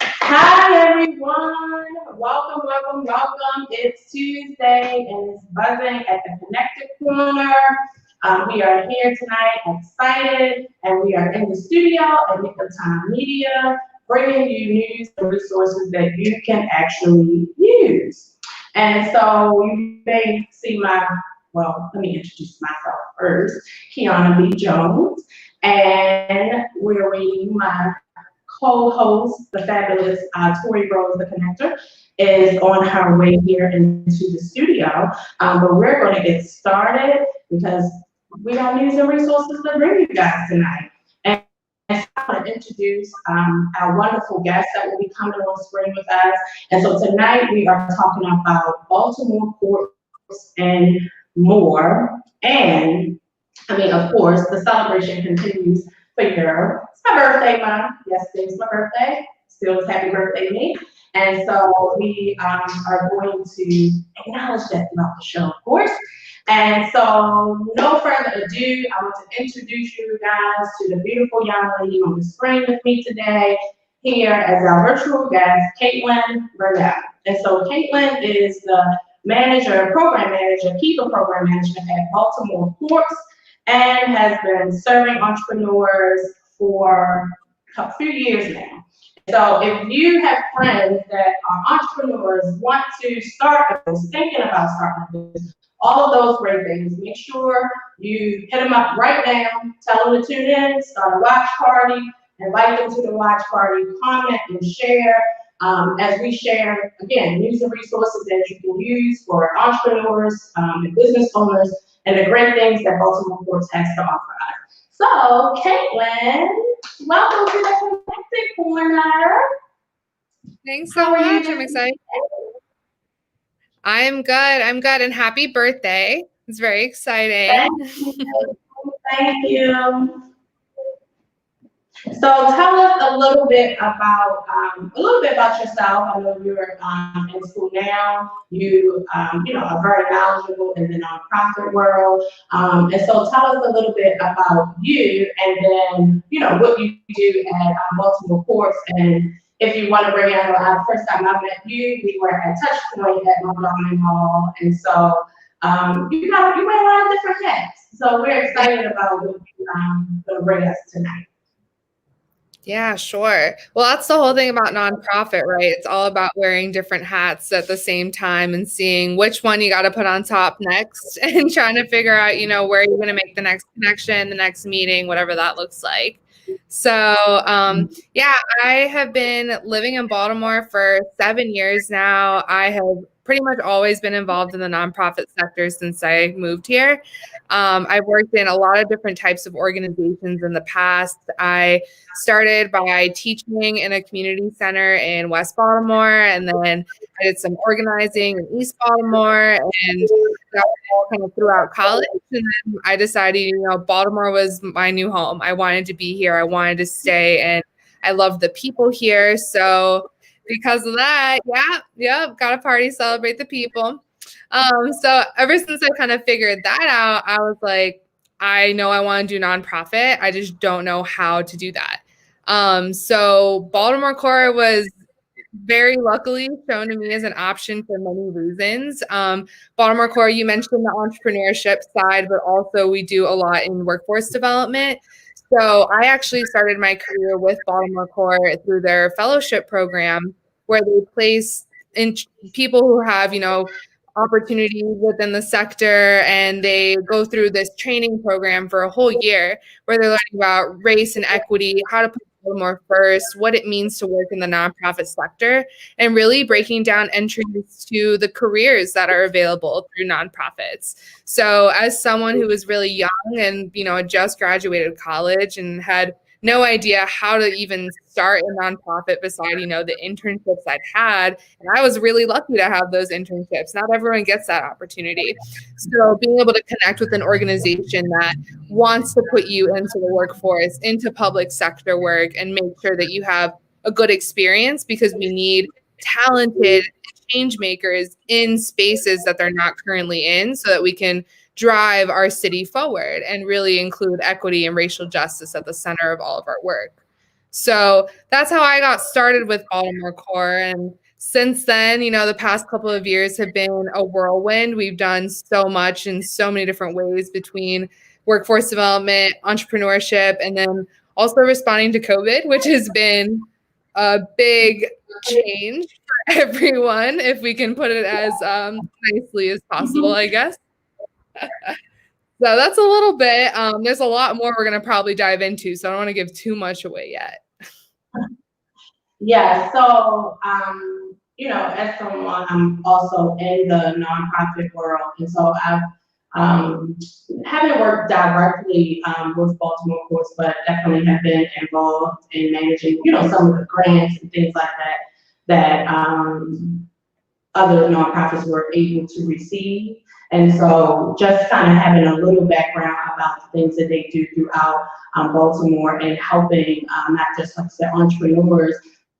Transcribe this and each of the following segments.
Hi everyone. Welcome. It's Tuesday and it's buzzing at the Connected Corner. We are here tonight, excited, and we are in the studio at Nick of Time Media, bringing you news and resources that you can actually use. And so you may see let me introduce myself first, Kiana B. Jones, and we're reading my co-host, the fabulous Tori Rose, the connector, is on her way here into the studio. But we're going to get started because we got news and resources to bring you guys tonight. And so I want to introduce our wonderful guests that will be coming on screen with us. And so tonight we are talking about Baltimore Corp and More. And of course, the celebration continues for your. It's my birthday month. Yesterday was my birthday. Still is happy birthday to me. And so we are going to acknowledge that throughout the show, of course. And so, no further ado, I want to introduce you guys to the beautiful young lady on the screen with me today, here as our virtual guest, Caitlin Burnett. And so, Caitlin is the program manager, Keeper Program Management at Baltimore Corp and has been serving entrepreneurs for a few years now. So if you have friends that are entrepreneurs, want to start a business, thinking about starting a business, all of those great things, make sure you hit them up right now, tell them to tune in, start a watch party, invite them to the watch party, comment and share as we share, again, news and resources that you can use for entrepreneurs and business owners and the great things that Baltimore Corp has to offer us. So, Caitlin, welcome to the Connected Corner. Thanks so much. I'm excited. I'm good. And happy birthday. It's very exciting. Thank you. So tell us a little bit about yourself. I know you're in school now. You are very knowledgeable in the nonprofit world. And so tell us a little bit about you, and then what you do at Baltimore Corp. And if you want to bring in, the first time I met you, we were at Touchpoint at Baltimore Mall, and so you wear a lot of different hats. So we're excited about what you're going to bring us tonight. Yeah, sure. Well, that's the whole thing about nonprofit, right? It's all about wearing different hats at the same time and seeing which one you got to put on top next and trying to figure out, where you're going to make the next connection, the next meeting, whatever that looks like. So, I have been living in Baltimore for 7 years now. I have pretty much always been involved in the nonprofit sector since I moved here. I've worked in a lot of different types of organizations in the past. I started by teaching in a community center in West Baltimore, and then I did some organizing in East Baltimore, and that was all kind of throughout college. And then I decided, Baltimore was my new home. I wanted to be here. I wanted to stay, and I loved the people here. So because of that, got a party, celebrate the people. So ever since I kind of figured that out, I was like, I know I want to do nonprofit. I just don't know how to do that. So Baltimore Corp was very luckily shown to me as an option for many reasons. Baltimore Corp, you mentioned the entrepreneurship side, but also we do a lot in workforce development. So I actually started my career with Baltimore Corp through their fellowship program, where they place in people who have, opportunities within the sector, and they go through this training program for a whole year where they're learning about race and equity, how to put Baltimore first, what it means to work in the nonprofit sector, and really breaking down entries to the careers that are available through nonprofits. So as someone who was really young and, just graduated college and had no idea how to even start a nonprofit beside, the internships I'd had. And I was really lucky to have those internships. Not everyone gets that opportunity. So being able to connect with an organization that wants to put you into the workforce, into public sector work, and make sure that you have a good experience, because we need talented change makers in spaces that they're not currently in, so that we can drive our city forward and really include equity and racial justice at the center of all of our work. So that's how I got started with Baltimore Core. And since then, the past couple of years have been a whirlwind. We've done so much in so many different ways between workforce development, entrepreneurship, and then also responding to COVID, which has been a big change for everyone, if we can put it as nicely as possible, I guess. So that's a little bit. There's a lot more we're going to probably dive into, so I don't want to give too much away yet. Yeah, so as someone, I'm also in the nonprofit world, and so I've haven't worked directly with Baltimore Courts, but definitely have been involved in managing, some of the grants and things like that other nonprofits were able to receive. And so just kind of having a little background about the things that they do throughout Baltimore and helping not just, like I said, entrepreneurs,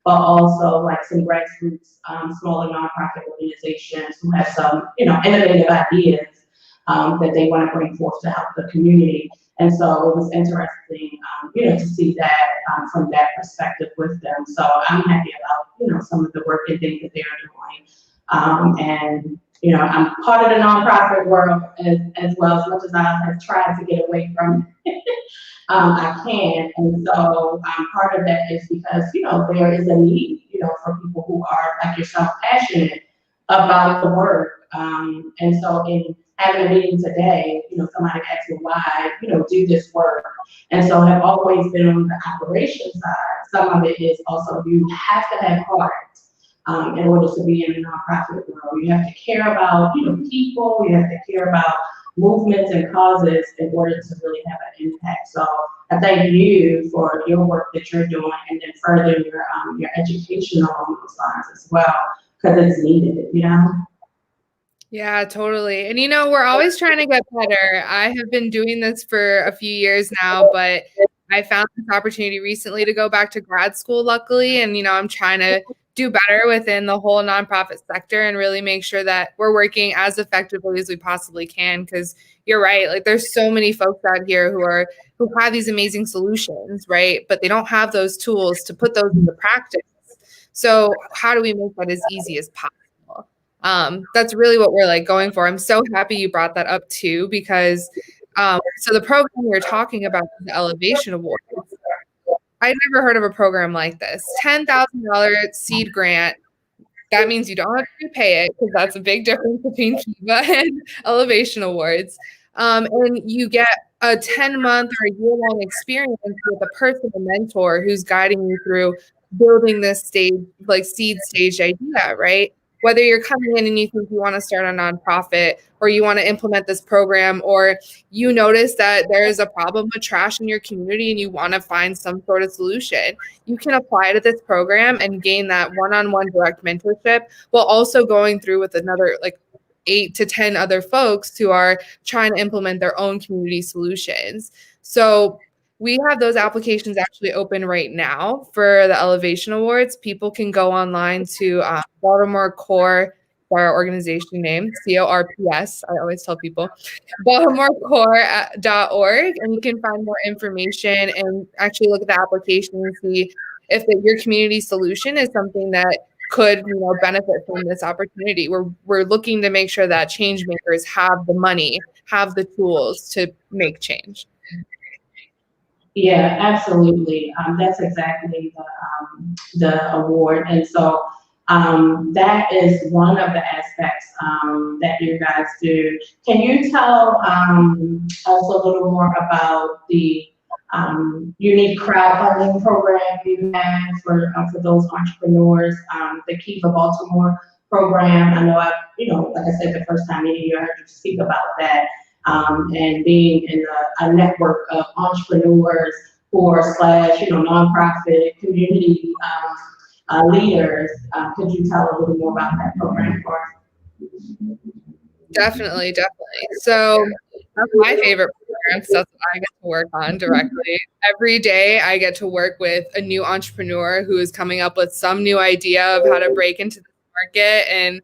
but also like some grassroots, smaller nonprofit organizations who have some, innovative ideas that they want to bring forth to help the community. And so it was interesting, to see that from that perspective with them. So I'm happy about, some of the work and things that they're doing. And I'm part of the nonprofit world as well, as much as I have tried to get away from it. I can, and so part of that is because there is a need for people who are like yourself passionate about the work, and so in having a meeting today, somebody asked me why do this work, and so have always been on the operations side. Some of it is also you have to have heart. In order to be in the nonprofit world, you have to care about people. You have to care about movements and causes in order to really have an impact. So I thank you for your work that you're doing, and then further your education along those lines as well, because it's needed. Yeah, totally. And we're always trying to get better. I have been doing this for a few years now, but I found this opportunity recently to go back to grad school, luckily. And, I'm trying to do better within the whole nonprofit sector and really make sure that we're working as effectively as we possibly can. Because you're right, like there's so many folks out here who have these amazing solutions, right? But they don't have those tools to put those into practice. So how do we make that as easy as possible? That's really what we're like going for. I'm so happy you brought that up too, because so the program we were talking about, the Elevation Award, I never heard of a program like this. $10,000 seed grant. That means you don't have to repay it, because that's a big difference between Kiva and Elevation Awards. And you get a 10-month or a year-long experience with a personal mentor who's guiding you through building this stage, like seed stage idea, right? Whether you're coming in and you think you want to start a nonprofit, or you want to implement this program, or you notice that there is a problem with trash in your community and you want to find some sort of solution, you can apply to this program and gain that one-on-one direct mentorship, while also going through with another like 8 to 10 other folks who are trying to implement their own community solutions. So we have those applications actually open right now for the Elevation Awards. People can go online to Baltimore Core, our organization name, CORPS. I always tell people, BaltimoreCore.org, and you can find more information and actually look at the application and see if your community solution is something that could benefit from this opportunity. We're looking to make sure that change makers have the money, have the tools to make change. Yeah, absolutely. That's exactly the award. And so that is one of the aspects that you guys do. Can you tell us a little more about the unique crowdfunding program you have for those entrepreneurs, the Kiva Baltimore program? I know like I said, the first time meeting you, I heard you speak about that. And being in a network of entrepreneurs or slash, nonprofit community leaders. Could you tell a little more about that program for us? Definitely. So that's my favorite program, because that's what I get to work on directly. Every day I get to work with a new entrepreneur who is coming up with some new idea of how to break into the market and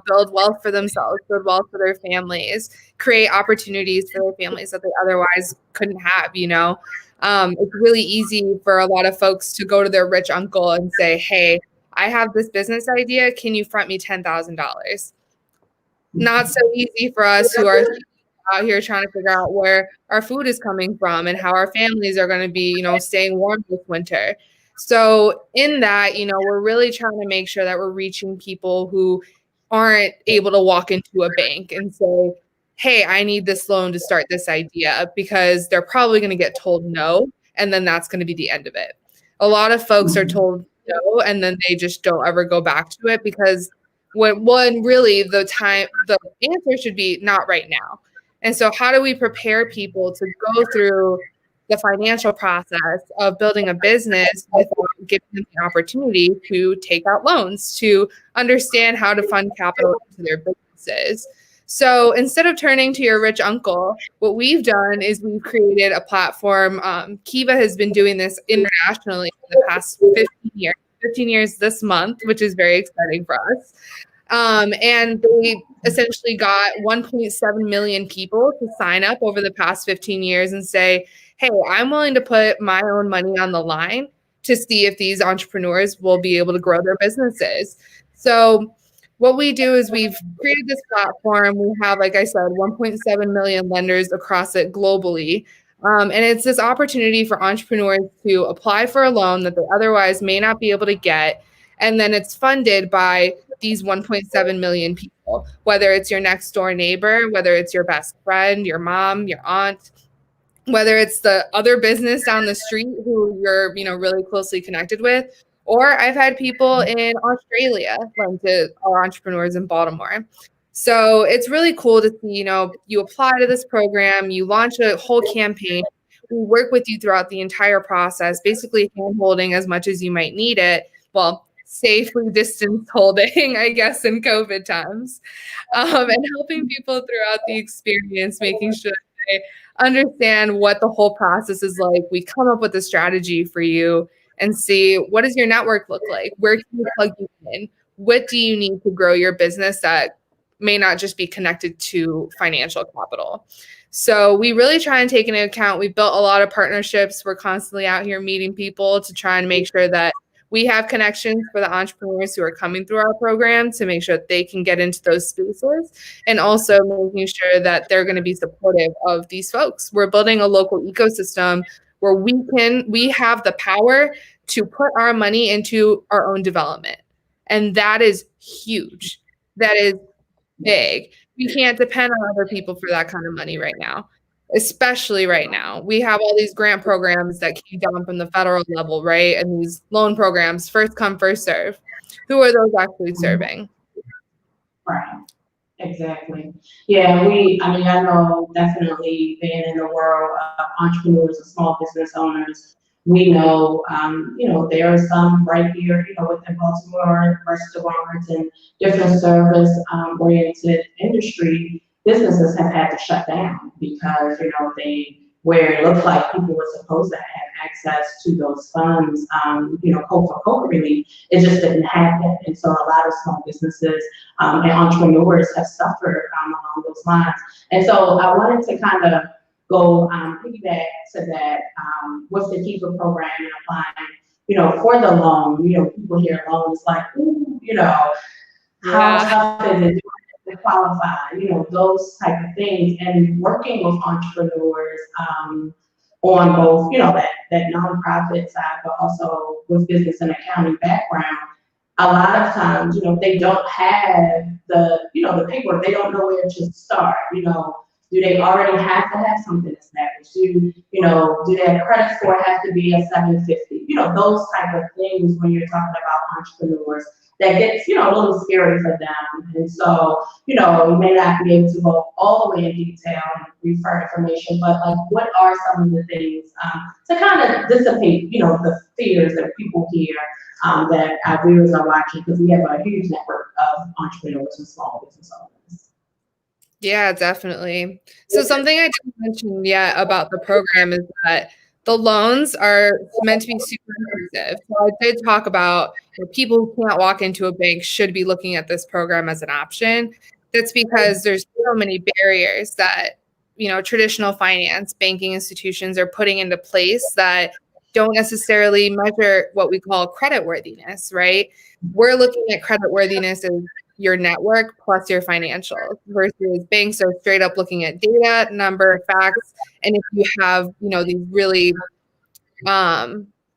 build wealth for themselves, build wealth for their families, create opportunities for their families that they otherwise couldn't have. It's really easy for a lot of folks to go to their rich uncle and say, hey, I have this business idea. Can you front me $10,000? Not so easy for us who are out here trying to figure out where our food is coming from and how our families are going to be, staying warm this winter. So in that, we're really trying to make sure that we're reaching people who aren't able to walk into a bank and say, hey, I need this loan to start this idea, because they're probably going to get told no. And then that's going to be the end of it. A lot of folks are told no, and then they just don't ever go back to it, because when really the answer should be not right now. And so how do we prepare people to go through the financial process of building a business without giving them the opportunity to take out loans, to understand how to fund capital into their businesses? So instead of turning to your rich uncle, what we've done is we've created a platform. Kiva has been doing this internationally for the past 15 years. 15 years this month, which is very exciting for us. And they essentially got 1.7 million people to sign up over the past 15 years and say, hey, I'm willing to put my own money on the line to see if these entrepreneurs will be able to grow their businesses. So what we do is we've created this platform. We have, like I said, 1.7 million lenders across it globally. And it's this opportunity for entrepreneurs to apply for a loan that they otherwise may not be able to get. And then it's funded by these 1.7 million people, whether it's your next door neighbor, whether it's your best friend, your mom, your aunt, whether it's the other business down the street who you're, really closely connected with. Or I've had people in Australia lend to our entrepreneurs in Baltimore. So it's really cool to see, you apply to this program, you launch a whole campaign. We work with you throughout the entire process, basically hand holding as much as you might need it. Well, safely distance holding, I guess, in COVID times, and helping people throughout the experience, making sure they understand what the whole process is like. We come up with a strategy for you and see, what does your network look like? Where can you plug you in? What do you need to grow your business that may not just be connected to financial capital? So we really try and take into account, we've built a lot of partnerships. We're constantly out here meeting people to try and make sure that we have connections for the entrepreneurs who are coming through our program to make sure that they can get into those spaces, and also making sure that they're going to be supportive of these folks. We're building a local ecosystem where we have the power to put our money into our own development. And that is huge. That is big. We can't depend on other people for that kind of money right now, especially right now. We have all these grant programs that came down from the federal level, right? And these loan programs, first come, first serve. Who are those actually serving? Right. Exactly. Yeah, I know definitely being in the world of entrepreneurs and small business owners, we know, there are some right here, within Baltimore, restaurants and different service oriented industry, businesses have had to shut down because, where it looked like people were supposed to have access to those funds, for COVID relief, it just didn't happen. And so a lot of small businesses and entrepreneurs have suffered along those lines. And so I wanted to kind of go piggyback to that with the Keeper program and applying, for the loan. People hear loans like, ooh, how tough is it to qualify, those type of things. And working with entrepreneurs on both, that nonprofit side, but also with business and accounting background, a lot of times, they don't have the paperwork. They don't know where to start. Do they already have to have something established? Do their credit score have to be a 750? Those type of things when you're talking about entrepreneurs, that gets, a little scary for them. And so, you may not be able to go all the way in detail and refer information, but like, what are some of the things to kind of dissipate, the fears that people hear that our viewers are watching, because we have a huge network of entrepreneurs and small business owners. Yeah, definitely. So something I didn't mention yet about the program is that the loans are meant to be super inclusive. So I did talk about people who can't walk into a bank should be looking at this program as an option. That's because there's so many barriers that traditional finance, banking institutions are putting into place that don't necessarily measure what we call creditworthiness, right? We're looking at creditworthiness as your network plus your financials versus banks are straight up looking at data, number, facts. And if you have, these really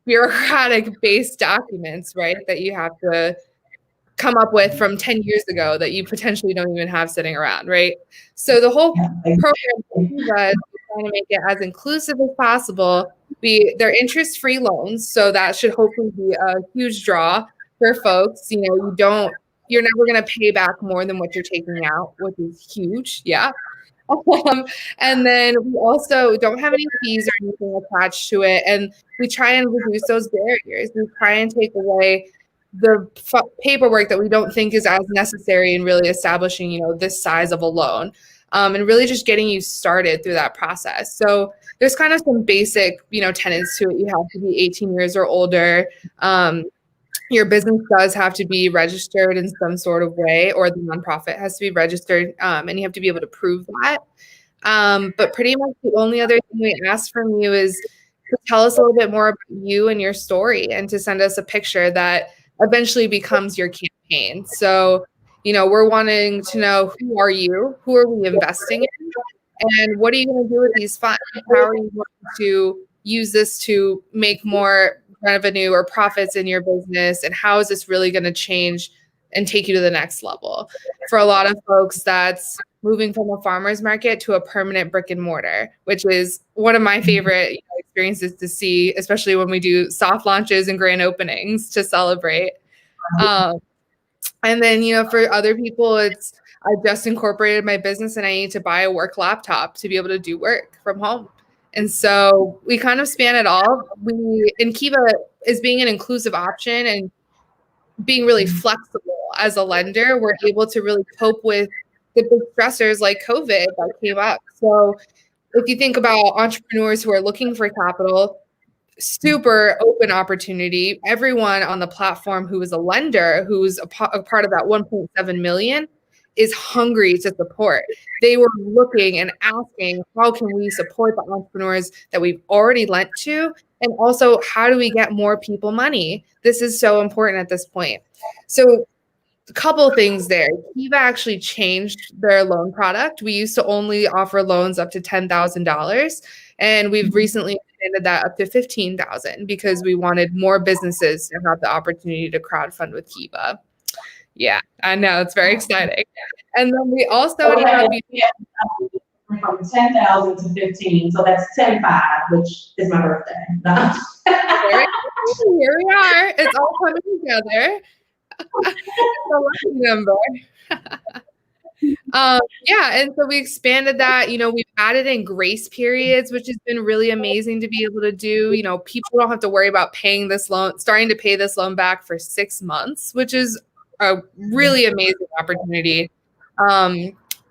bureaucratic based documents, right, that you have to come up with from 10 years ago that you potentially don't even have sitting around, right? So the whole program is trying to make it as inclusive as possible. They're interest-free loans, so that should hopefully be a huge draw for folks. You're never going to pay back more than what you're taking out, which is huge. Yeah. And then we also don't have any fees or anything attached to it. And we try and reduce those barriers. We try and take away the paperwork that we don't think is as necessary in really establishing, this size of a loan, and really just getting you started through that process. So there's kind of some basic, tenets to it. You have to be 18 years or older. Your business does have to be registered in some sort of way, or the nonprofit has to be registered, and you have to be able to prove that. But pretty much the only other thing we ask from you is to tell us a little bit more about you and your story, and to send us a picture that eventually becomes your campaign. So, we're wanting to know, who are you? Who are we investing in? And what are you going to do with these funds? How are you going to use this to make more revenue or profits in your business? And how is this really going to change and take you to the next level? For a lot of folks, that's moving from a farmer's market to a permanent brick and mortar, which is one of my favorite experiences to see, especially when we do soft launches and grand openings to celebrate. And then, for other people, I just incorporated my business and I need to buy a work laptop to be able to do work from home. And so we kind of span it all. In Kiva is being an inclusive option and being really flexible as a lender. We're able to really cope with the big stressors like COVID that came up. So if you think about entrepreneurs who are looking for capital, super open opportunity. Everyone on the platform who is a lender, who's a part of that 1.7 million, is hungry to support. They were looking and asking, how can we support the entrepreneurs that we've already lent to? And also, how do we get more people money? This is so important at this point. So a couple of things there. Kiva actually changed their loan product. We used to only offer loans up to $10,000. And we've recently expanded that up to $15,000 because we wanted more businesses to have the opportunity to crowdfund with Kiva. Yeah, I know, it's very exciting. And then we also from 10,000 to 15, so that's 10-5, which is my birthday. Here we are. It's all coming together. It's a lucky number. And so we expanded that. We've added in grace periods, which has been really amazing to be able to do. People don't have to worry about starting to pay this loan back for 6 months, which is a really amazing opportunity.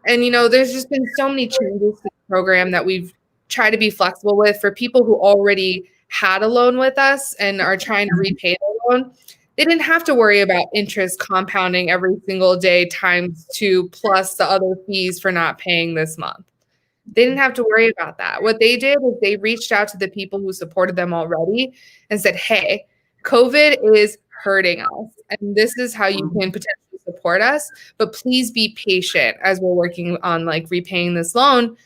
There's just been so many changes to the program that we've tried to be flexible with for people who already had a loan with us and are trying to repay the loan. They didn't have to worry about interest compounding every single day times 2 plus the other fees for not paying this month. They didn't have to worry about that. What they did is they reached out to the people who supported them already and said, hey, COVID is hurting us, and this is how you can potentially support us, but please be patient as we're working on repaying this loan.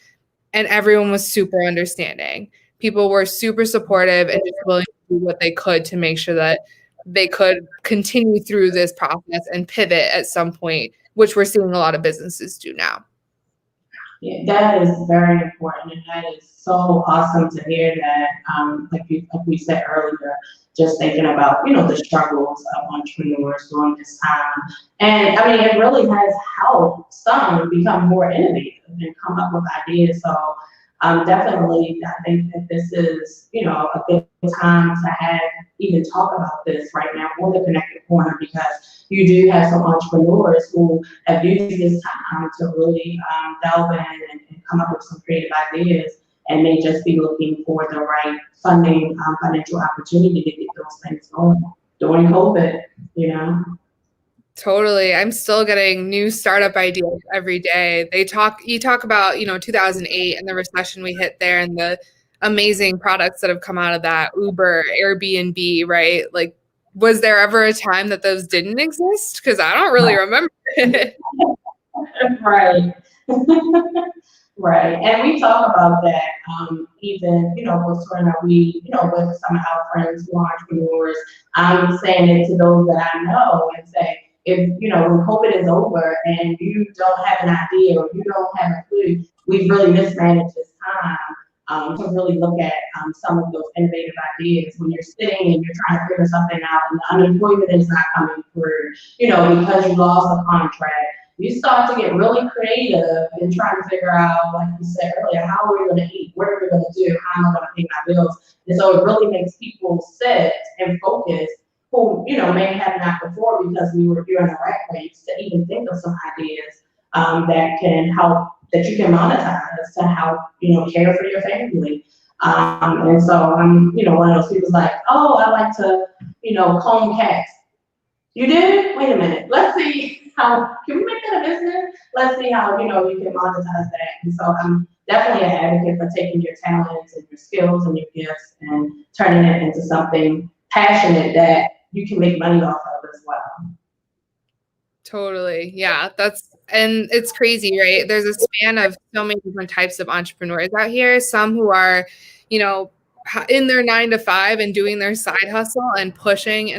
And everyone was super understanding. People were super supportive and just willing to do what they could to make sure that they could continue through this process and pivot at some point, which we're seeing a lot of businesses do now. Yeah, that is very important, and that is so awesome to hear that. Like we said earlier, just thinking about the struggles of entrepreneurs during this time, and I mean it really has helped some become more innovative and come up with ideas. So definitely, I think that this is a good time to even talk about this right now on the Connected Corner, because you do have some entrepreneurs who have used this time to really delve in and come up with some creative ideas, and may just be looking for the right funding, financial opportunity to get those things going during COVID. Totally. I'm still getting new startup ideas every day. You talk about, 2008 and the recession we hit there and the amazing products that have come out of that, Uber, Airbnb, right? Like, was there ever a time that those didn't exist? Because I don't really remember. Right. Right. And we talk about that, even, with sort of with some of our friends who are entrepreneurs. I'm saying it to those that I know and say, if, when COVID is over and you don't have an idea or you don't have a clue, we've really mismanaged this time. To really look at some of those innovative ideas when you're sitting and you're trying to figure something out and the unemployment is not coming through, because you lost a contract. You start to get really creative and trying to figure out, like you said earlier, how are we going to eat? What are we going to do? How am I going to pay my bills? And so it really makes people sit and focus who, may have not before because you're in a rat race to even think of some ideas that can help, that you can monetize to help, care for your family. And so I'm, one of those people like, oh, I like to, comb cats. You did? Wait a minute. Let's see how, can we make that a business? Let's see how, you can monetize that. And so I'm definitely an advocate for taking your talents and your skills and your gifts and turning it into something passionate that you can make money off of as well. Totally. Yeah. And it's crazy, right? There's a span of so many different types of entrepreneurs out here. Some who are, in their 9 to 5 and doing their side hustle and pushing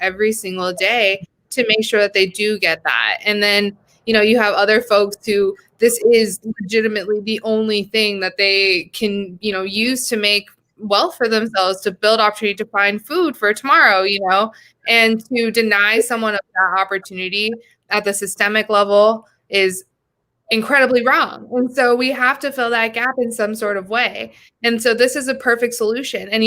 every single day to make sure that they do get that. And then, you have other folks who this is legitimately the only thing that they can, use to make wealth for themselves, to build opportunity, to find food for tomorrow, and to deny someone of that opportunity at the systemic level is incredibly wrong. And so we have to fill that gap in some sort of way. And so this is a perfect solution. And,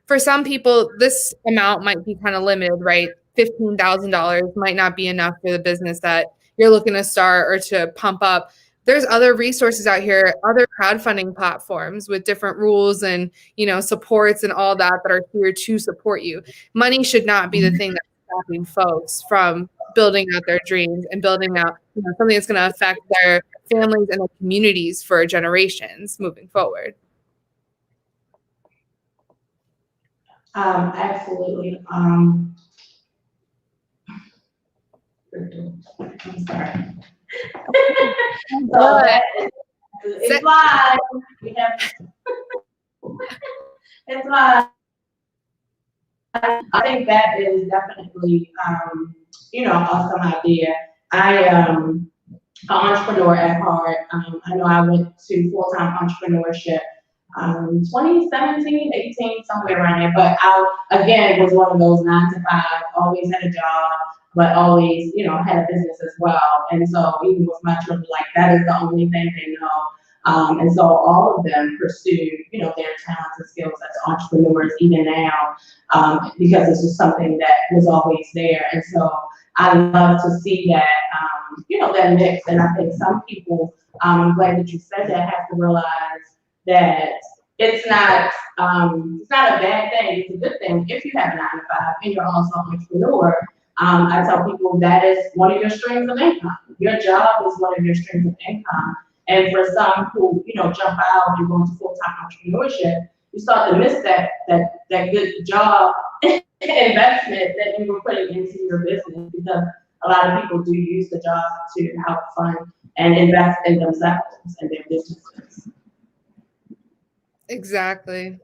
for some people, this amount might be kind of limited, right? $15,000 might not be enough for the business that you're looking to start or to pump up. There's other resources out here, other crowdfunding platforms with different rules and, supports and all that are here to support you. Money should not be the thing that's stopping folks from building out their dreams and building out something that's going to affect their families and their communities for generations moving forward. Absolutely. I'm sorry. So that is live. We have it's live. I think that is definitely awesome idea. I an entrepreneur at heart. I know I went to full-time entrepreneurship 2017, 18, somewhere around there. But I, again, was one of those 9 to 5, always had a job, but always, had a business as well. And so even with my children, like that is the only thing they know. And so all of them pursue, their talents and skills as entrepreneurs even now, because it's just something that was always there. And so I love to see that, that mix. And I think some people, I'm glad that you said that, have to realize that it's not a bad thing. It's a good thing if you have a 9 to 5 and you're also an entrepreneur. I tell people that is one of your streams of income. Your job is one of your streams of income. And for some who, jump out and go into full-time entrepreneurship, you start to miss that good job investment that you were putting into your business, because a lot of people do use the job to help fund and invest in themselves and their businesses. Exactly.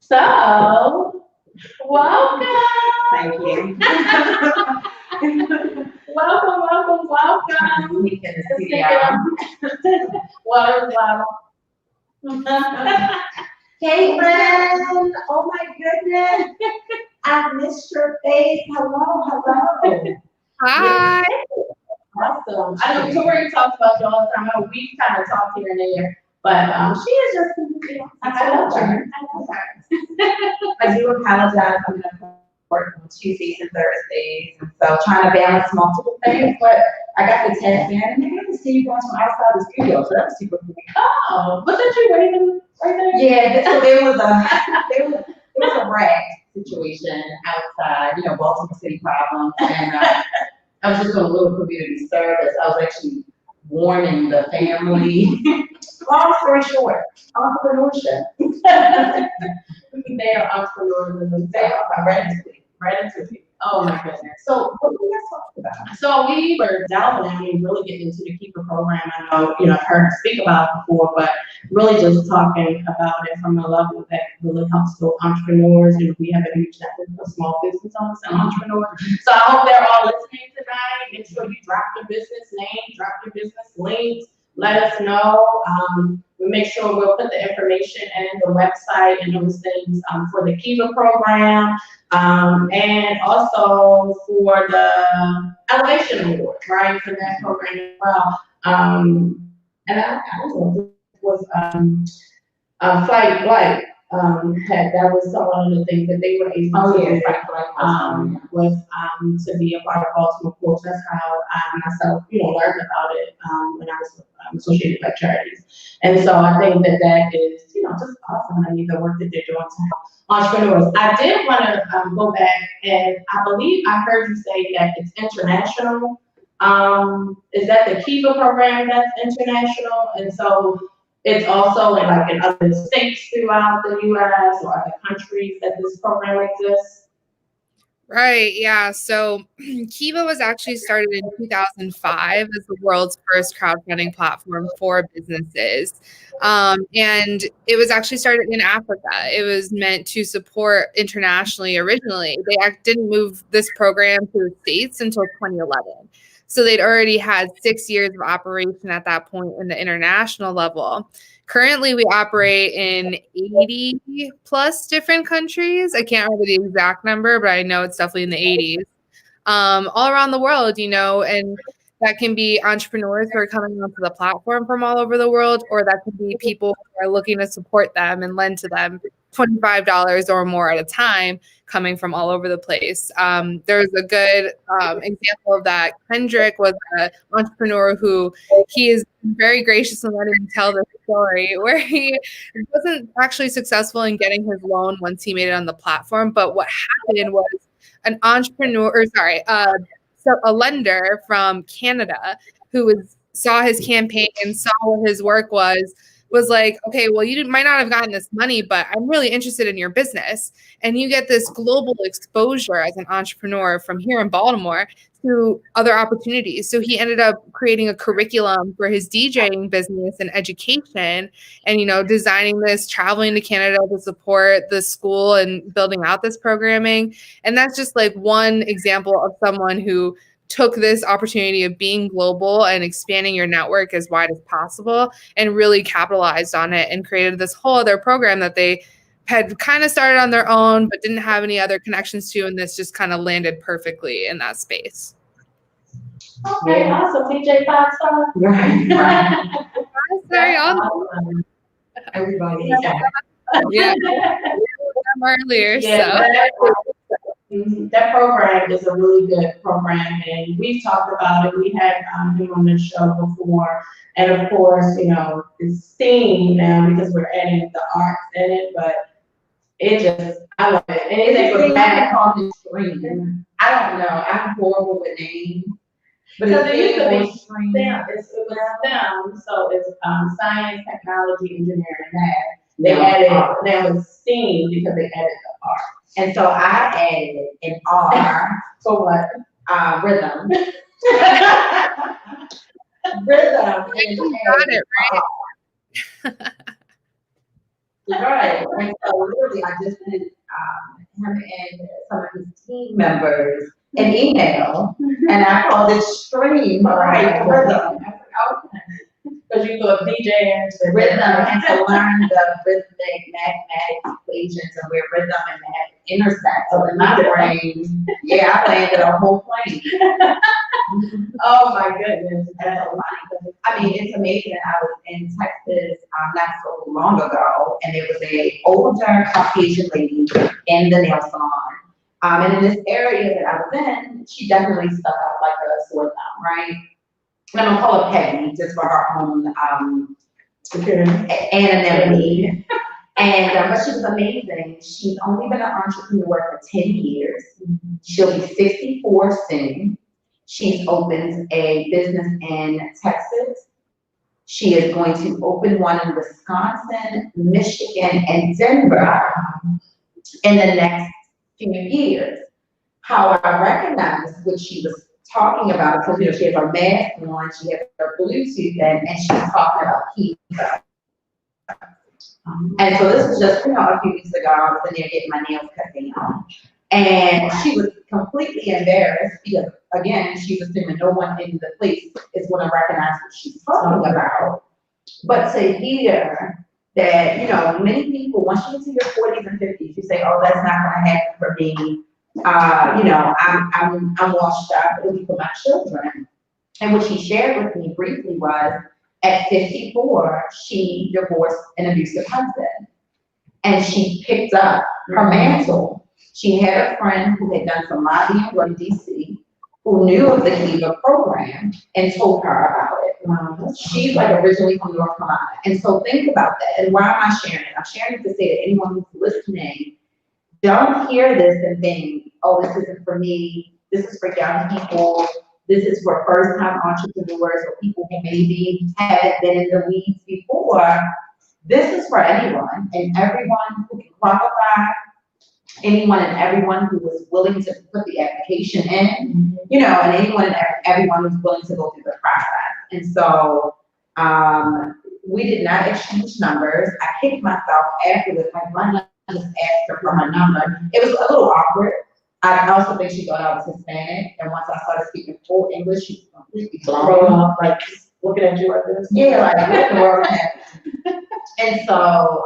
So, welcome. Thank you. Welcome. We can see y'all. Water's loud. Caitlin, oh my goodness. I missed your face. Hello. Hi. Awesome. I know Tori talks about you all the time. I know we kind of talk here and there, but she is just completely awesome. I love her. I do apologize. I'm going to work on Tuesdays and Thursdays, and so trying to balance multiple things, but I got the test in, and I got to see you guys from outside the studio, so that was super cool. Oh, wasn't you waving right there? Yeah, so there was a rack situation situation outside, Baltimore City problems, and I was just doing a little community service. I was actually warning the family. Long story short, entrepreneurship. They are entrepreneurs in themselves. Ratatouille. Oh my goodness. So what were you guys talking about? So we were doubling, really getting into the Keeper program. I know, I've heard her speak about it before, but really just talking about it from a level that really helps those entrepreneurs. We have a huge network of small business owners and entrepreneurs. So I hope they're all listening tonight. Make sure you drop your business name, drop your business links. Let us know. We make sure we'll put the information in the website and those things for the Kiva program, and also for the Elevation Award, right, for that program as well. And I also was Flight White that was one of the things that they were able to do, was to be a part of Baltimore Corp. That's how I myself, learned about it when I was associated with charities. And so I think that is, just awesome. I mean, the work that they're doing to help entrepreneurs. I did want to go back, and I believe I heard you say that it's international. Is that the Kiva program that's international? And so it's also in other states throughout the U.S. or other countries that this program exists? Right, yeah. So Kiva was actually started in 2005 as the world's first crowdfunding platform for businesses. And it was actually started in Africa. It was meant to support internationally originally. They didn't move this program to the States until 2011. So they'd already had 6 years of operation at that point in the international level. Currently, we operate in 80 plus different countries. I can't remember the exact number, but I know it's definitely in the 80s. All around the world, and that can be entrepreneurs who are coming onto the platform from all over the world, or that could be people who are looking to support them and lend to them $25 or more at a time, coming from all over the place. There's a good example of that. Kendrick was an entrepreneur who he is very gracious in letting me tell this story, where he wasn't actually successful in getting his loan once he made it on the platform. But what happened was a lender from Canada who saw his campaign and saw what his work was like, okay, well, you might not have gotten this money, but I'm really interested in your business. And you get this global exposure as an entrepreneur from here in Baltimore to other opportunities. So he ended up creating a curriculum for his DJing business and education and, designing this, traveling to Canada to support the school and building out this programming. And that's just like one example of someone who took this opportunity of being global and expanding your network as wide as possible and really capitalized on it and created this whole other program that they had kind of started on their own but didn't have any other connections to, and this just kind of landed perfectly in that space. Okay, awesome. DJ 5-star. Right. Sorry, Everybody. Yeah. Earlier, yeah, that program is a really good program, and we've talked about it. We had him on the show before, and of course, it's STEAM now because we're adding the arts in it, but I love it. And it's called the stream. I don't know. I'm horrible with names. But it used to be STEM. It was STEM, so it's science, technology, engineering, and math. They added now it's STEAM because they added the art. And so I added an R for what? Rhythm. Rhythm. You got it right. Right. And so literally I just sent him and some of his team members an email, and I called it Stream. Right. Rhythm. Because you go DJ into rhythm and to learn the rhythmic mathematics equations and where rhythm and math intersect. So in my brain, I landed a whole plane. Oh my goodness. That's a lot. I mean, it's amazing. I was in Texas not so long ago, and there was a older Caucasian lady in the nail salon. And in this area that I was in, she definitely stuck out like a sore thumb, right? I'm gonna call her Peggy just for her own anonymity. And but she was amazing. She's only been an entrepreneur for 10 years. She'll be 64 soon. She's opened a business in Texas. She is going to open one in Wisconsin, Michigan, and Denver in the next few years. How I recognized what she was talking about, because she has her mask on, she has her Bluetooth in, and she's talking about pizza. And so this was just, a few weeks ago, I was in there getting my nails cut down. And she was completely embarrassed because, again, she's assuming no one in the place is going to recognize what she's talking about. But to hear that, many people, once you get to your 40s and 50s, you say, oh, that's not going to happen for me. I'm washed up, it'll be for my children. And what she shared with me briefly was, at 54, she divorced an abusive husband. And she picked up her mantle. She had a friend who had done some lobbying work in DC, who knew of the Kiva program and told her about it. She's originally from North Carolina. And so think about that. And why am I sharing it? I'm sharing it to say that anyone who's listening, don't hear this and think, oh, this isn't for me. This is for young people. This is for first-time entrepreneurs or people who maybe haven't been in the weeds before. This is for anyone and everyone who can qualify, anyone and everyone who is willing to put the application in, and anyone and everyone who's willing to go through the process. And so we did not exchange numbers. I kicked myself afterwards, one just asked her for her number. It was a little awkward. I also think she thought I was Hispanic, and once I started speaking full English, she was completely blown up, just looking at you like this. Yeah, what in the world happened? And so,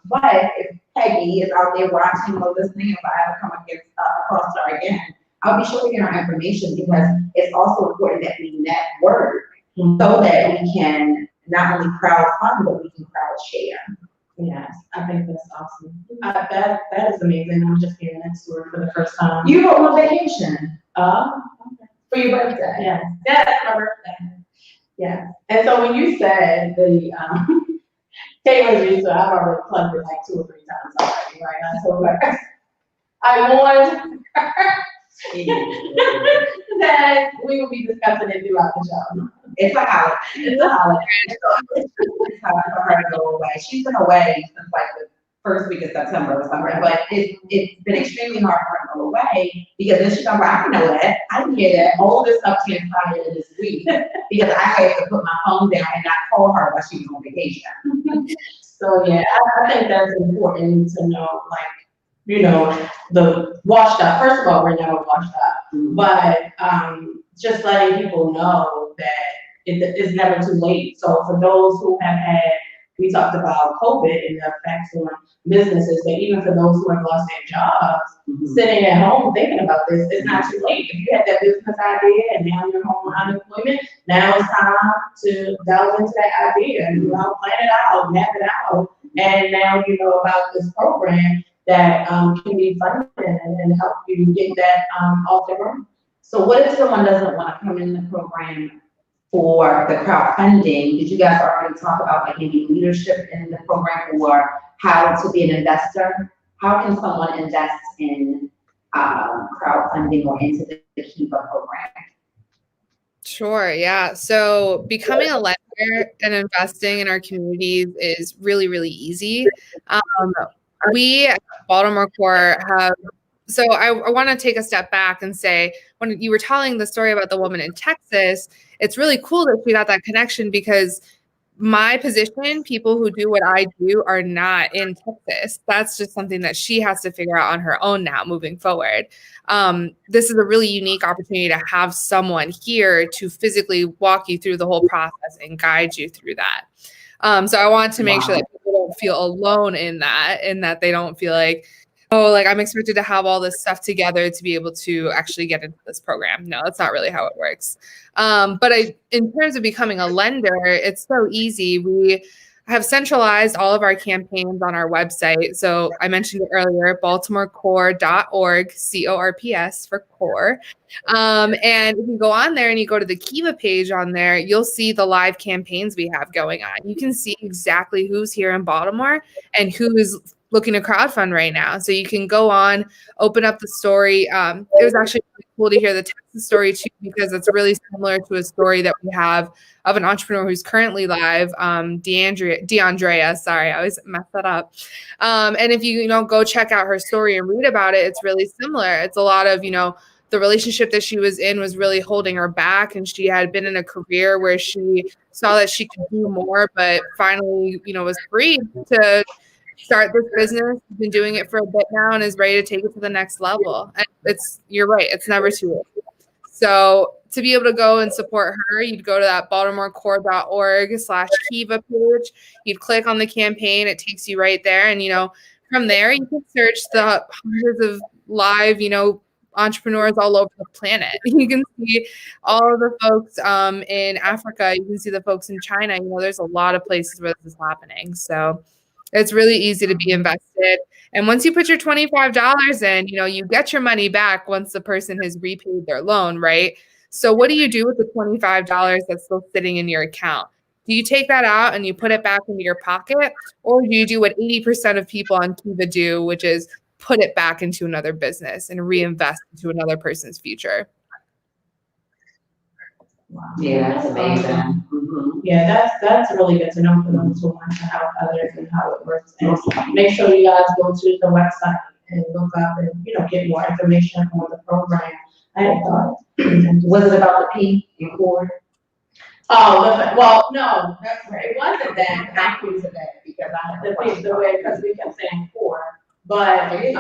but if Peggy is out there watching or listening, if I ever come across her again, I'll be sure to get her information, because it's also important that we network so that we can not only crowdfund, but we can crowd share. Yes, I think that's awesome. That is amazing. I'm just hearing that story for the first time. You go on vacation. Okay. For your birthday. Yeah, that's my birthday. Yeah. And so when you said the Taylor's research, I've already plugged it 2 or 3 times already, right? I told her, I warned her that we will be discussing it throughout the show. It's a holiday. It's a holiday. It's hard for her to go away. She's been away since the first week of September or something, but it's been extremely hard for her to go away, because then she's like, well, I didn't know that. I didn't hear that. All this stuff transpired in this week because I had to put my phone down and not call her while she was on vacation. So yeah, I think that's important to know, the washed up. First of all, we're never washed up, but just letting people know that it's never too late. So for those who have had, we talked about COVID and the effects on businesses, but even for those who have lost their jobs, sitting at home thinking about this, it's not too late. If you had that business idea and now you're home on unemployment, now it's time to delve into that idea and plan it out, map it out, and now you know about this program that can be funded and help you get that off the ground. So what if someone doesn't want to come in the program for the crowdfunding? Did you guys already talk about maybe leadership in the program, or how to be an investor? How can someone invest in crowdfunding or into the Kiva program? Sure, yeah. So becoming a lender and investing in our communities is really, really easy. We at Baltimore Corp have, so I want to take a step back and say, when you were telling the story about the woman in Texas, it's really cool that she got that connection, because my position, people who do what I do are not in Texas. That's just something that she has to figure out on her own now moving forward. This is a really unique opportunity to have someone here to physically walk you through the whole process and guide you through that. So I want to make sure that people don't feel alone in that they don't feel like, oh, I'm expected to have all this stuff together to be able to actually get into this program. No, that's not really how it works. But in terms of becoming a lender, it's so easy. have centralized all of our campaigns on our website. So I mentioned it earlier, baltimorecorp.org, CORPS for core. And if you go on there and you go to the Kiva page on there, you'll see the live campaigns we have going on. You can see exactly who's here in Baltimore and who is looking to crowdfund right now. So you can go on, open up the story. It was actually really cool to hear the Texas story too, because it's really similar to a story that we have of an entrepreneur who's currently live, DeAndrea, sorry, I always mess that up. And if you go check out her story and read about it, it's really similar. It's a lot of, the relationship that she was in was really holding her back, and she had been in a career where she saw that she could do more, but finally, was free to start this business. She's been doing it for a bit now and is ready to take it to the next level. And you're right, it's never too late. So to be able to go and support her, you'd go to that baltimorecorp.org/Kiva page. You'd click on the campaign. It takes you right there. And, from there, you can search the hundreds of live, entrepreneurs all over the planet. You can see all of the folks in Africa. You can see the folks in China. There's a lot of places where this is happening. So it's really easy to be invested. And once you put your $25 in, you get your money back once the person has repaid their loan, right? So what do you do with the $25 that's still sitting in your account? Do you take that out and you put it back into your pocket? Or do you do what 80% of people on Kiva do, which is put it back into another business and reinvest into another person's future? Wow. Yeah, that's amazing. Mm-hmm. Yeah, that's really good to know for those who want to help others and how it works. And make sure you guys go to the website and look up and get more information on the program. I had thought, was it about the P in core? Oh, well, no, that's right. It wasn't that. I put to that because I have the way because we kept saying core. But I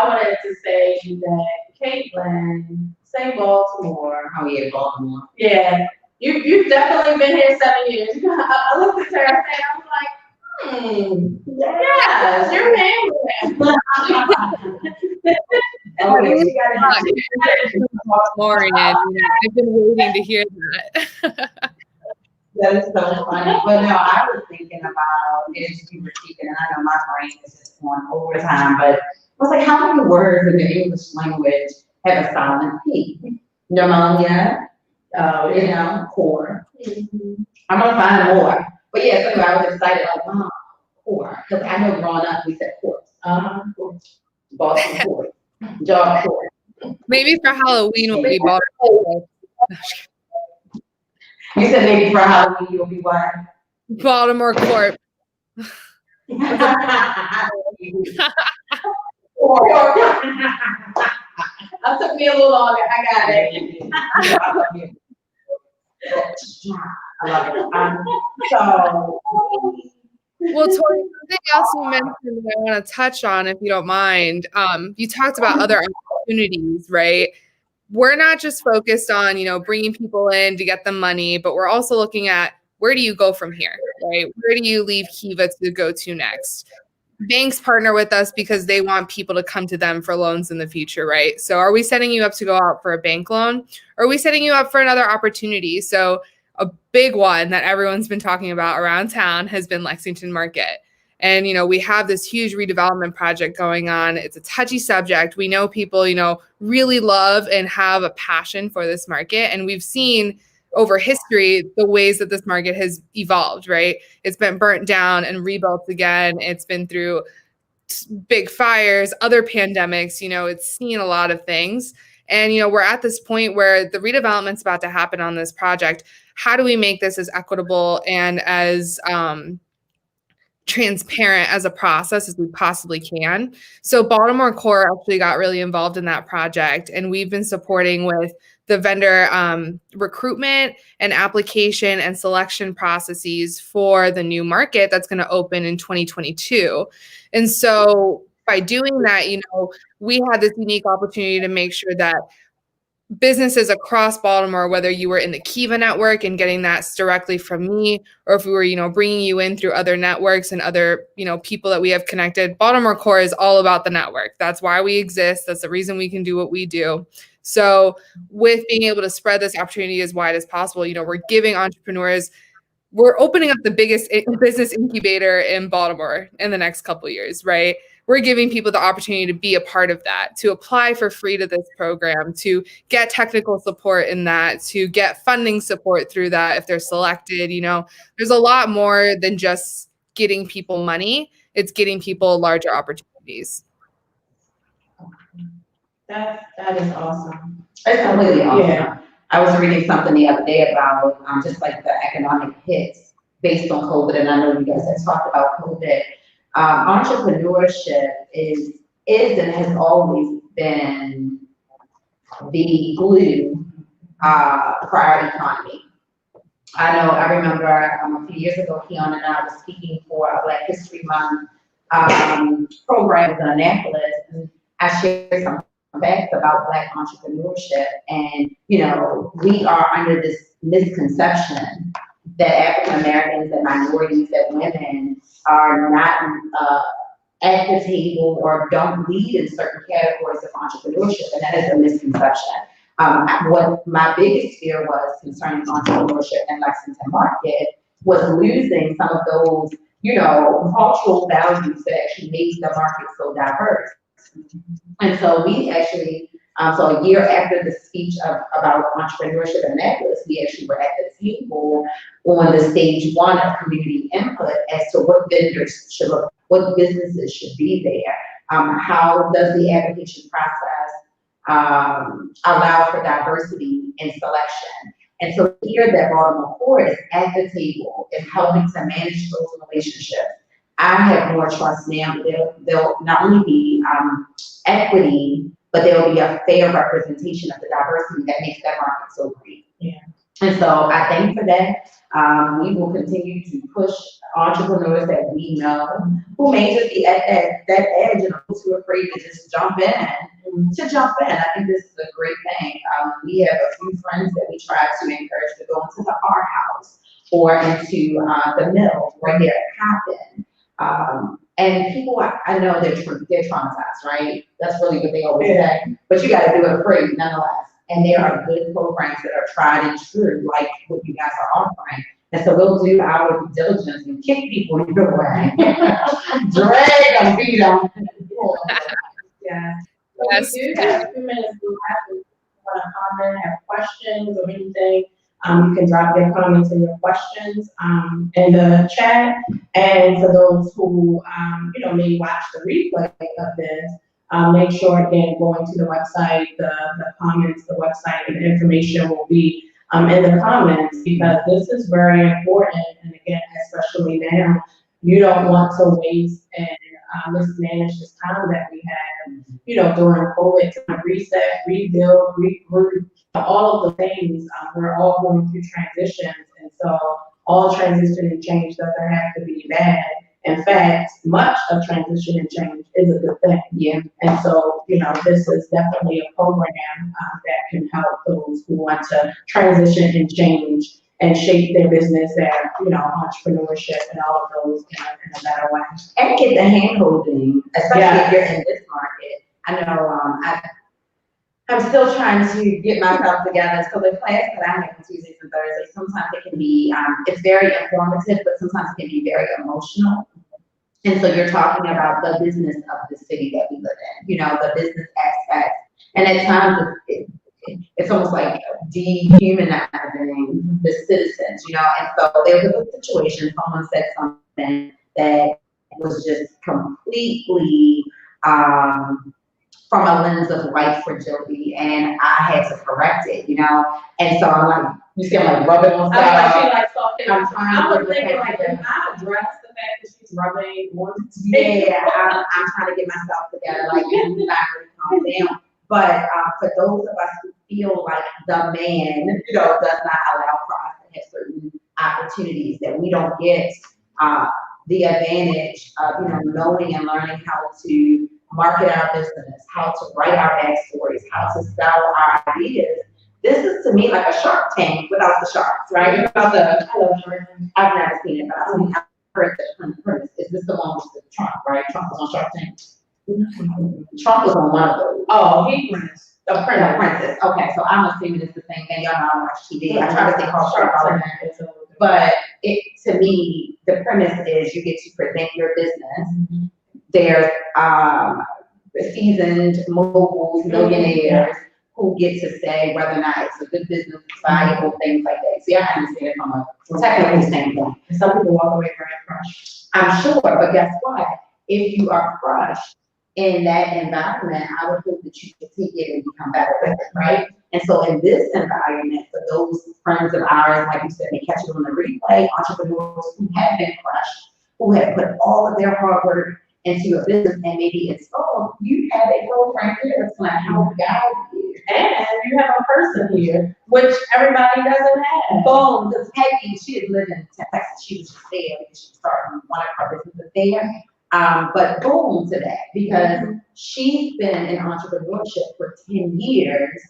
wanted to say that Caitlin, say Baltimore. Oh yeah, Baltimore. Yeah, you've definitely been here 7 years. I looked at her and I was like, yes, you're family. Baltimore, and I've been waiting to hear that. That is so funny. But no, I was thinking about, as you were speaking, and I know my brain is just on overtime, but I was like, how many words in the English language have a silent P? Pneumonia, core. Mm-hmm. I'm going to find more. But yeah, so I was excited, like, core. Because I know growing up, we said course. Boston course. Job course. Maybe for Halloween we'll be Baltimore. You said maybe for Halloween you'll be what? Baltimore Corp. That took me a little longer. I got it. I love it. Well, Tori, something else you mentioned that I want to touch on, if you don't mind. You talked about other opportunities, right? We're not just focused on, bringing people in to get them money, but we're also looking at where do you go from here, right? Where do you leave Kiva to go to next? Banks partner with us because they want people to come to them for loans in the future, right? So are we setting you up to go out for a bank loan? Or are we setting you up for another opportunity? So a big one that everyone's been talking about around town has been Lexington Market. And, we have this huge redevelopment project going on. It's a touchy subject. We know people, really love and have a passion for this market. And we've seen over history the ways that this market has evolved, right? It's been burnt down and rebuilt again. It's been through big fires, other pandemics, it's seen a lot of things. And, we're at this point where the redevelopment's about to happen on this project. How do we make this as equitable and as transparent as a process as we possibly can? So Baltimore Corp actually got really involved in that project, and we've been supporting with the vendor recruitment and application and selection processes for the new market that's going to open in 2022. And so by doing that, we had this unique opportunity to make sure that businesses across Baltimore, whether you were in the Kiva network and getting that directly from me, or if we were, bringing you in through other networks and other, people that we have connected, Baltimore Corp is all about the network. That's why we exist. That's the reason we can do what we do. So with being able to spread this opportunity as wide as possible, we're giving entrepreneurs we're opening up the biggest business incubator in Baltimore in the next couple of years, right? We're giving people the opportunity to be a part of that, to apply for free to this program, to get technical support in that, to get funding support through that if they're selected. You know, there's a lot more than just getting people money. It's getting people larger opportunities. That is awesome. It's completely awesome. Yeah. I was reading something the other day about just like the economic hits based on COVID, and I know you guys have talked about COVID. Entrepreneurship is and has always been the glue for our economy. I remember a few years ago, Keon and I were speaking for a Black History Month program in Annapolis, and I shared some facts about Black entrepreneurship. And, you know, we are under this misconception that African Americans and minorities, that women are not at the table or don't lead in certain categories of entrepreneurship, and that is a misconception. What my biggest fear was concerning entrepreneurship in Lexington Market was losing some of those, you know, cultural values that actually make the market so diverse. And so we actually, so a year after the speech about entrepreneurship in Annapolis, we actually were at the table on the stage one of community input as to what vendors should look, what businesses should be there. How does the application process allow for diversity in selection? And so here that Baltimore Corp is at the table, is helping to manage those relationships. I have more trust now that there'll not only be equity, but there will be a fair representation of the diversity that makes that market so great. Yeah. And so I thank for that. We will continue to push entrepreneurs that we know who may just be at that edge and those who are afraid to just jump in, to jump in. I think this is a great thing. We have a few friends that we try to encourage to go into the art house or into the mill right there at Coppin. And people, I know they're traumatized, right? That's really what they always say. But you got to do it free nonetheless. And there are good programs that are tried and true, like what you guys are offering. And so we'll do our due diligence and kick people either way. Drag them, beat them. Yeah. Yes. We do have 2 minutes. We have to want to comment, have questions or anything. You can drop your comments and your questions in the chat. And for those who you know, may watch the replay of this, make sure again going to the website, the comments, the website, and the information will be in the comments, because this is very important. And again, especially now, you don't want to waste and mismanage this time that we had, you know, during COVID, to reset, rebuild, regroup, all of the things. We're all going through transitions, and so all transition and change doesn't have to be bad. In fact, much of transition and change is a good thing. Yeah. And so, you know, this is definitely a program that can help those who want to transition and change and shape their business and, you know, entrepreneurship and all of those in a better way. And get the hand holding, especially if you're in this market. I know I'm still trying to get myself together. So the class that I have on Tuesdays and Thursdays, sometimes it can be, it's very informative, but sometimes it can be very emotional. And so you're talking about the business of the city that we live in, you know, the business aspect. And at times it's almost like dehumanizing the citizens, you know. And so there was a situation, someone said something that was just completely, from a lens of white fragility, and I had to correct it, you know. And so I'm like, you see, I'm like rubbing on stuff. I'm trying to thinking like, if I address the fact that she's rubbing on I'm trying to get myself together, like, and not really calm down. But for those of us who feel like the man, you know, does not allow for us to have certain opportunities, that we don't get the advantage of, you know, knowing and learning how to market our business, how to write our backstories, how to sell our ideas. This is to me like a Shark Tank without the sharks, right? I love Shark Tank. I've never seen it, but I've heard that. Is this the one with the Trump, right? Trump was on Shark Tank. Trump was on one of those. Oh, he Prince. The Princess. Okay, so I'm assuming it's the same thing. Y'all know I watch TV. I try to stay called Shark Tank. But to me, the premise is you get to present your business. There's seasoned moguls, millionaires who get to say whether or not it's a good business, it's viable, things like that. See, I understand it from a technical standpoint. Some people walk away very crushed. I'm sure, but guess what? If you are crushed in that environment, I would hope that you can take it and become better with it, right? And so in this environment, for those friends of ours, like you said, they catch it on the replay, entrepreneurs who have been crushed, who have put all of their hard work into a business and maybe it's sold, you have a role right here that's going to help guide you. And you have a person here, which everybody doesn't have. Boom, because Peggy, she had lived in Texas, she was just there because she started one of her businesses there. But boom to that, because she's been in entrepreneurship for 10 years.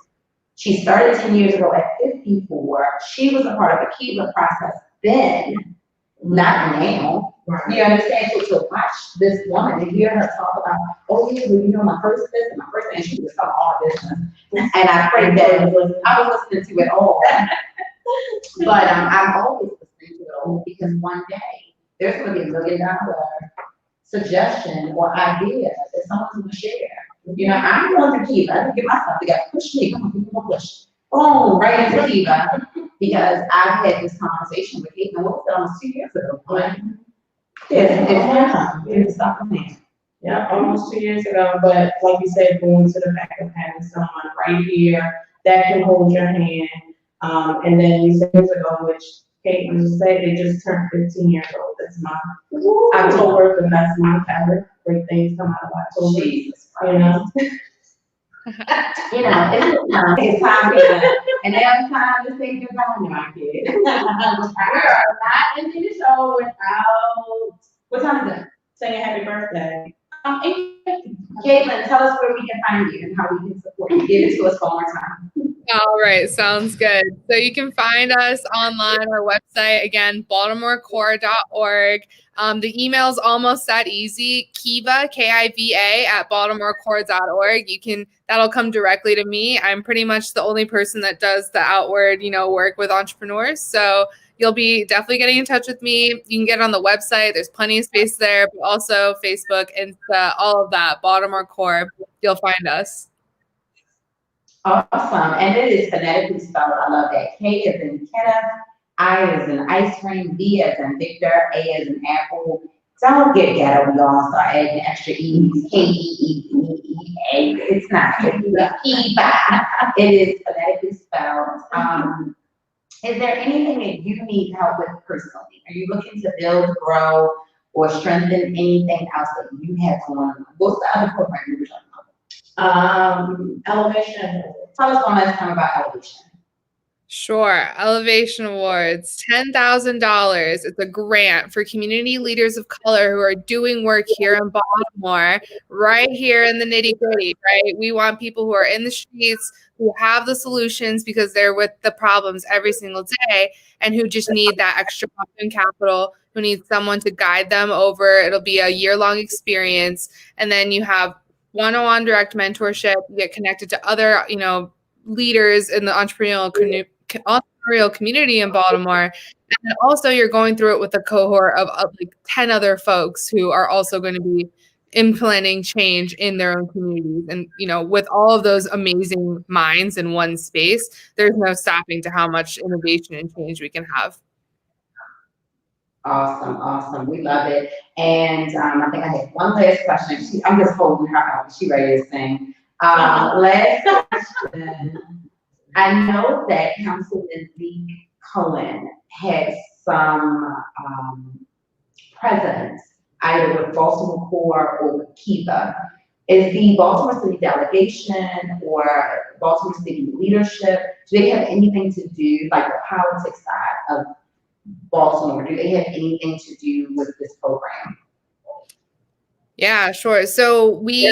She started 10 years ago at 54. She was a part of the Kiva process then, not now. Right. You understand? So to watch this woman and hear her talk about, oh yeah, well, you know, my first business, and she was talking all business. And I pray that I was listening to it all. But I'm always listening to it all because one day there's going to be $1 million suggestion or idea that someone's going to share. You know, I'm going to Kiva. I give myself together. Push me. Come on, people push. Boom, right into Kiva. Because I've had this conversation with Caitlin, what was it, almost 2 years ago? Right? It's time. It's stop there. Yeah, almost 2 years ago. But like you said, going to the fact of having someone right here that can hold your hand. And then you said years ago, which Caitlin just said, they just turned 15 years old this month. October, the best month ever. Great things come out of October. Jesus You know? You know, it's time to, and now it's time to say goodbye to my kid. We are not ending the show without What time is it? saying happy birthday. 8:50. Caitlin, tell us where we can find you and how we can support you. Give it to us one more time. All right, sounds good. So you can find us online, our website, again, baltimorecorp.org. The email's almost that easy, Kiva, Kiva, at baltimorecorp.org. That'll come directly to me. I'm pretty much the only person that does the outward, work with entrepreneurs. So you'll be definitely getting in touch with me. You can get on the website. There's plenty of space there, but also Facebook, Insta, all of that, Baltimore Corp. You'll find us. Awesome. And it is phonetically spelled. I love that. K as in Kenneth, I as in ice cream, V as in Victor, A as in apple. Don't get ghetto, y'all. Start adding extra E's. K-E-E-E-E-A. It's not. It's It is phonetically spelled. Is there anything that you need help with personally? Are you looking to build, grow, or strengthen anything else that you have going on? What's the other program you were talking about? Elevation. Tell us one last time about Elevation. Sure. Elevation Awards, $10,000. It's a grant for community leaders of color who are doing work here in Baltimore, right here in the nitty gritty, right? We want people who are in the streets, who have the solutions because they're with the problems every single day and who just need that extra human capital, who need someone to guide them over. It'll be a year-long experience. And then you have one-on-one direct mentorship. You get connected to other, leaders in the entrepreneurial community in Baltimore. And then also you're going through it with a cohort of like 10 other folks who are also going to be implementing change in their own communities. And, with all of those amazing minds in one space, there's no stopping to how much innovation and change we can have. Awesome. We love it. And I think I have one last question. I'm just holding her out. She ready to sing. Last question. I know that Councilman Zeke Cohen had some presence either with Baltimore Corp or with Kiva. Is the Baltimore City delegation or Baltimore City leadership, do they have anything to do, like the politics side of Baltimore, do they have anything to do with this program? Yeah, sure. So we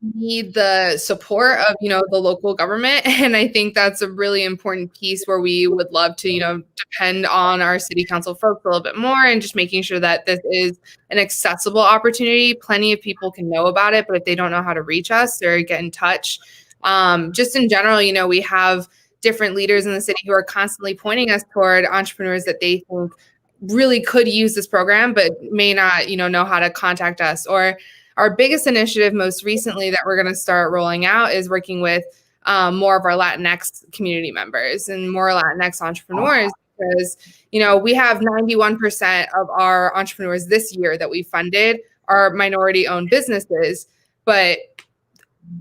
need the support of, the local government. And I think that's a really important piece where we would love to, depend on our city council folks a little bit more and just making sure that this is an accessible opportunity. Plenty of people can know about it, but if they don't know how to reach us or get in touch, just in general, we have different leaders in the city who are constantly pointing us toward entrepreneurs that they think really could use this program, but may not, know how to contact us. Or our biggest initiative most recently that we're going to start rolling out is working with more of our Latinx community members and more Latinx entrepreneurs, because, we have 91% of our entrepreneurs this year that we funded are minority owned businesses, but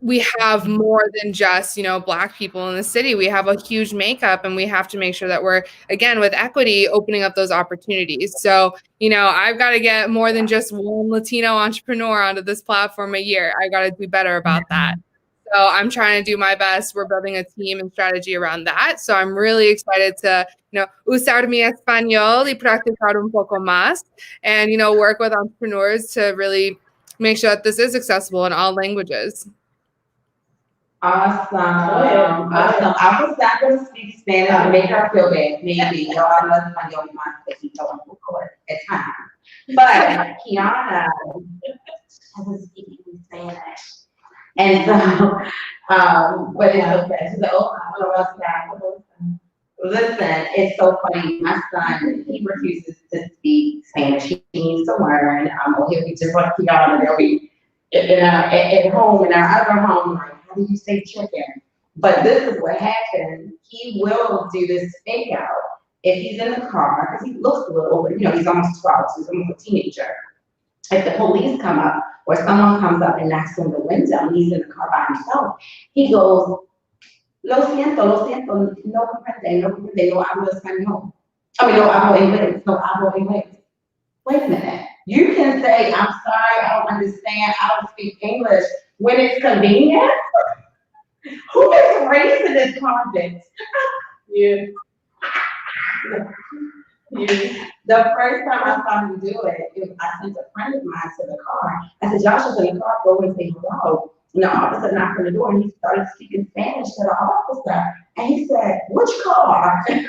we have more than just, Black people in the city. We have a huge makeup, and we have to make sure that we're, again, with equity, opening up those opportunities. So, I've got to get more than just one Latino entrepreneur onto this platform a year. I got to do better about that. So I'm trying to do my best. We're building a team and strategy around that. So I'm really excited to, usar mi español y practicar un poco más, and, work with entrepreneurs to really make sure that this is accessible in all languages. Awesome. Awesome. I was not going to speak Spanish to make her feel bad. Maybe. Yo hablo español más poquito un poco at times. But Kiana hasn't speaking Spanish. And so, but it's okay. She's like, oh, I don't know what's. Listen, it's so funny. My son, he refuses to speak Spanish. He needs to learn. He'll be just like Kiana. They'll be at home, in our other home, like, how do you say chicken? But this is what happens. He will do this fake out if he's in the car, because he looks a little older. He's almost 12, so he's almost a teenager. If the police come up or someone comes up and knocks on the window and he's in the car by himself, he goes, lo siento, no comprende, no hablo español. No hablo inglés, no hablo inglés. Wait a minute. You can say, I'm sorry, I don't understand, I don't speak English when it's convenient. Who is raising this context? Yeah. The first time I saw him do it, I sent a friend of mine to the car. I said, Josh is in the car, go and say hello. And the officer knocked on the door and he started speaking Spanish to the officer. And he said, which car? And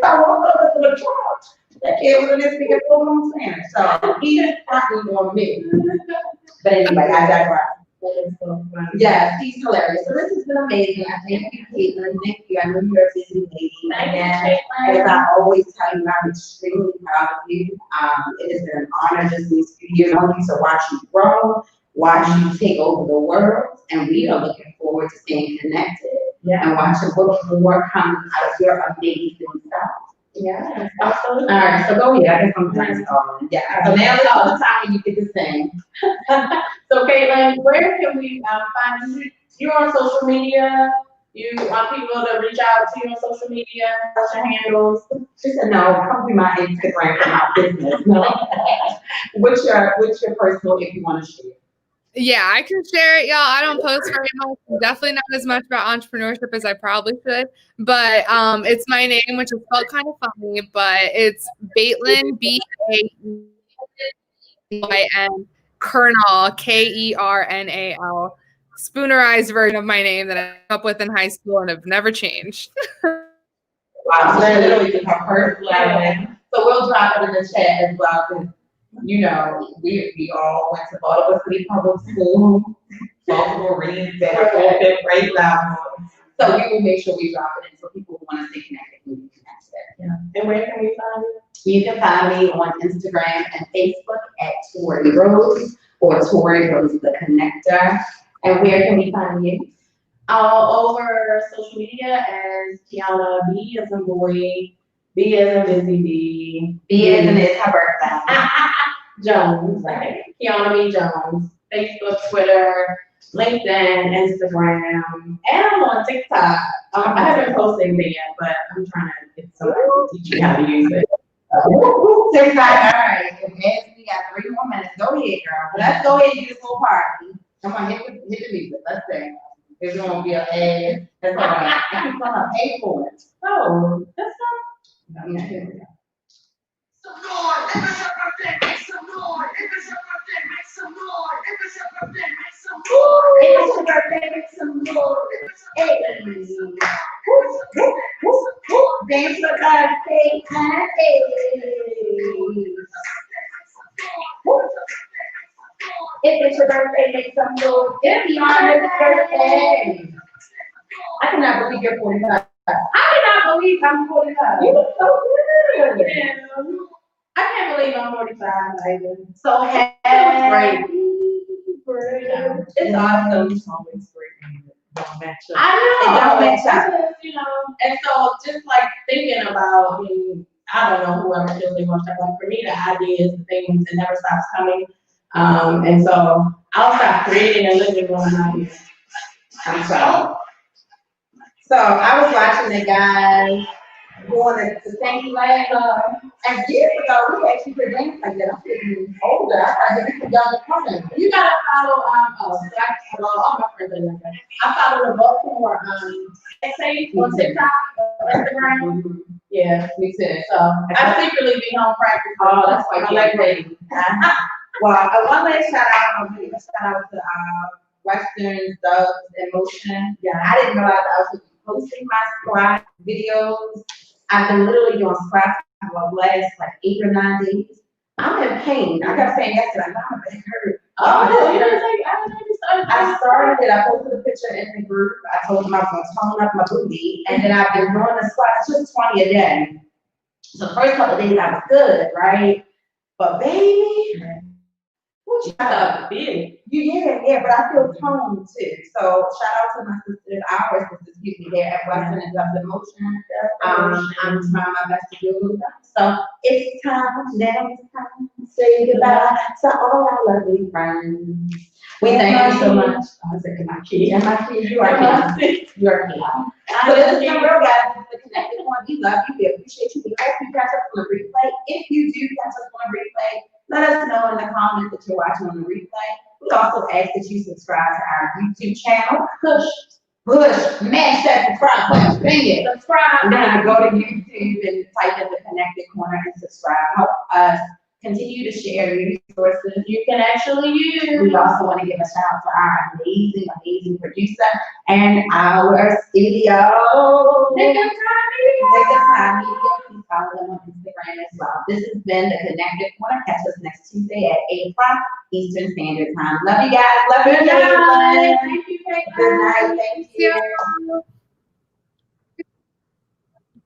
I walked over to the truck. That kid was in there speaking full Spanish. So he's talking on me. But anyway, I digress. Yes, he's hilarious. So this has been amazing. I thank you, Caitlin. Thank you. I know you're a busy lady. And as I always tell you, I'm extremely proud of you. It has been an honor just these few years only to watch you grow, watch you take over the world, and we are looking forward to staying connected and watching what more comes out of your amazing self. Yeah, absolutely. All right, so go ahead. I guess I'm done calling. Yeah. So now is all the time when you get to sing. So Caitlin, where can we find you? You're on social media. You want people to reach out to you on social media? What's your handles? She said, no, probably my Instagram for my business. No. What's your personal if you want to share? Yeah, I can share it, y'all. I don't post very much. Definitely not as much about entrepreneurship as I probably should. But it's my name, which is spelled kind of funny, but it's Baitlin, B-A-I-N, Kernal, Kernal. Spoonerized version of my name that I came up with in high school and have never changed. Wow, so that literally is her first level. So we'll drop it in the chat as well, because we all went to Baltimore City Public School, Baltimore Reads that are at that grade level. So we will make sure we drop it in so people who want to stay connected can be connected. Yeah. And where can we find you? You can find me on Instagram and Facebook at Tori Rose or Tori Rose the Connector. And where can we find you? All over social media as Kiana B as in boy, B as in busy B. B as in it's her birthday. Jones, like Kiana B Jones. Facebook, Twitter, LinkedIn, Instagram, and I'm on TikTok. I haven't posted anything yet, but I'm trying to get somebody to teach you how to use it. TikTok, all right. We got 3 more minutes. Go ahead, girl. Let's go ahead and do this whole party. Come on, hit the music. Let's sing. There's gonna be an ad. That's all right. I'm gonna pay for it. Oh, that's not. Yeah, here we go. Some noise. If it's your birthday, make some noise. If it's your birthday, make some noise. If it's your birthday, make some noise. If it's your birthday, make some noise. Hey. Dance for birthday, hey. If it's your birthday, make some noise. If Beyonce's birthday. I cannot believe you're 45. I cannot a week, I'm 45. You look so good. Yeah. I can't believe I'm 45 either. So It happy. It's awesome. It's always great when you don't match up. I It don't know. match up. Because, you know, and so just like thinking about, I don't know, whoever feels they want to, like for me, the ideas, the things, it never stops coming. And so I'll stop creating and living on ideas. So I was watching the guys going to St. Helena, and years ago we actually were dancing like that. I'm getting older. I thought that we could young coming. You gotta follow, all my friends are like that. I follow the Baltimore, page on TikTok, Instagram. Yeah, Me too. so I secretly be home practice. Oh, that's why you like ready. Well, one last shout out. I'm gonna give a shout out to Western Dubs in Motion. Yeah. I didn't realize I was posting my squat videos. I've been literally doing squats for the last like 8 or 9 days. I'm in pain. I kept saying yesterday, my back hurt. You didn't say, I didn't know you started. I started it. I posted a picture in the group. I told them I was going to tone up my booty, and then I've been doing the squats just 20 a day. So the first couple of days I was good, right? But baby, what you got? Big. Yeah, but I feel toned too. So shout out to my sisters, our sisters, excuse me, there at Western and Dubs in Motion. I'm trying my best to do a little better. So it's time, now it's time to say goodbye to all our lovely friends. We thank you so much. I was thinking my kids. And my kids, you are here. You are here. So this is the real guys, the Connected One. We love you. We appreciate you. We hope you catch us on the replay. If you do catch us on the replay, let us know in the comments that you're watching on the replay. We also ask that you subscribe to our YouTube channel. Push, mash that subscribe button, bang it. Subscribe. Now go to YouTube and type in the Connected Corner and subscribe. Help us continue to share resources You can actually use. we also want to give a shout out to our amazing producer and our studio. Nick and Tommy. Please follow them on Instagram as well. This has been the Connected Corner. Catch us next Tuesday at 8 o'clock Eastern Standard Time. Love you guys. Love you. Good night. Thank you, Kate. Good night. Thank you. Yeah.